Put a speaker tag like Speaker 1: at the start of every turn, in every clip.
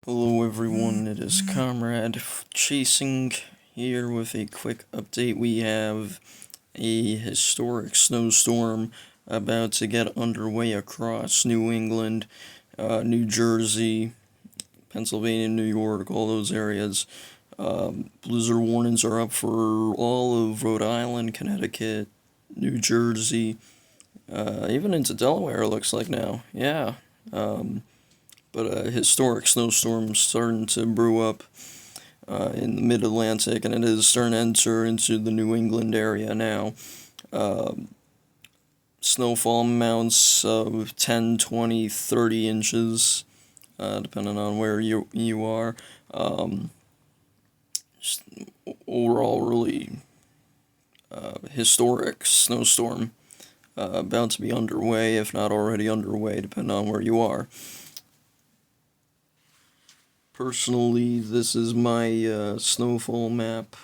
Speaker 1: Hello everyone, it is Comrade Chasing here with a quick update. We have a historic snowstorm about to get underway across New England, New Jersey, Pennsylvania, New York, all those areas. Blizzard warnings are up for all of Rhode Island, Connecticut, New Jersey, even into Delaware it looks like now. Yeah. But a historic snowstorm starting to brew up in the mid-Atlantic, and it is starting to enter into the New England area now. Snowfall amounts of 10, 20, 30 inches, depending on where you are. Just overall, really historic snowstorm about to be underway, if not already underway, depending on where you are. Personally, this is my snowfall map.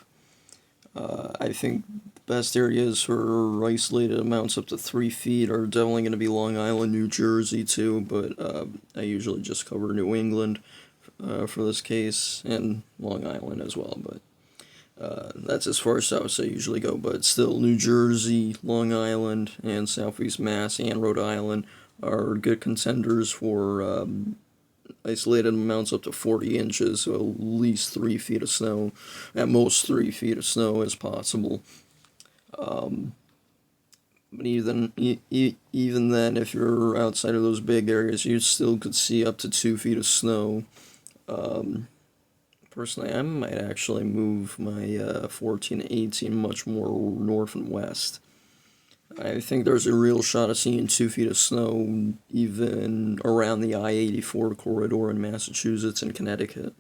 Speaker 1: I think the best areas for isolated amounts up to 3 feet are definitely going to be Long Island, New Jersey too, but I usually just cover New England for this case, and Long Island as well, but that's as far south as I usually go. But still, New Jersey, Long Island, and Southeast Mass, and Rhode Island are good contenders for isolated amounts up to 40 inches, so at least 3 feet of snow. At most 3 feet of snow is possible. But even then, if you're outside of those big areas, you still could see up to 2 feet of snow. Personally, I might actually move my 14 and 18 much more north and west. I think there's a real shot of seeing 2 feet of snow even around the I-84 corridor in Massachusetts and Connecticut.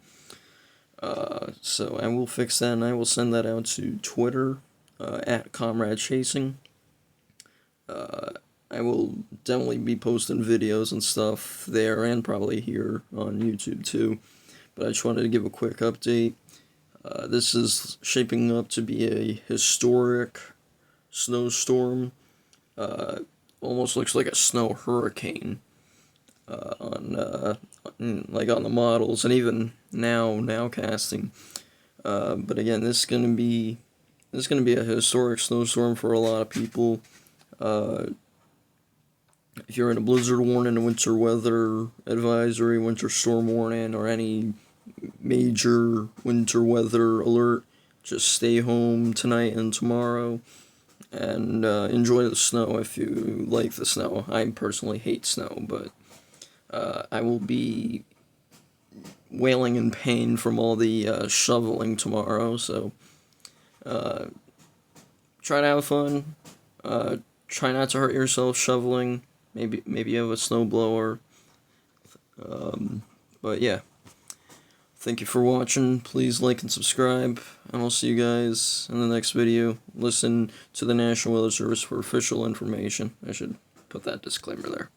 Speaker 1: So I will fix that, and I will send that out to Twitter, at Comrade Chasing. I will definitely be posting videos and stuff there, and probably here on YouTube too. But I just wanted to give a quick update. This is shaping up to be a historic snowstorm. Almost looks like a snow hurricane on the models, and even now casting. But again, this is gonna be a historic snowstorm for a lot of people. If you're in a blizzard warning, a winter weather advisory, winter storm warning, or any major winter weather alert, just stay home tonight and tomorrow, and enjoy the snow if you like the snow. I personally hate snow, but I will be wailing in pain from all the shoveling tomorrow, so try to have fun. Try not to hurt yourself shoveling. Maybe you have a snowblower. But yeah. Thank you for watching. Please like and subscribe, and I'll see you guys in the next video. Listen to the National Weather Service for official information. I should put that disclaimer there.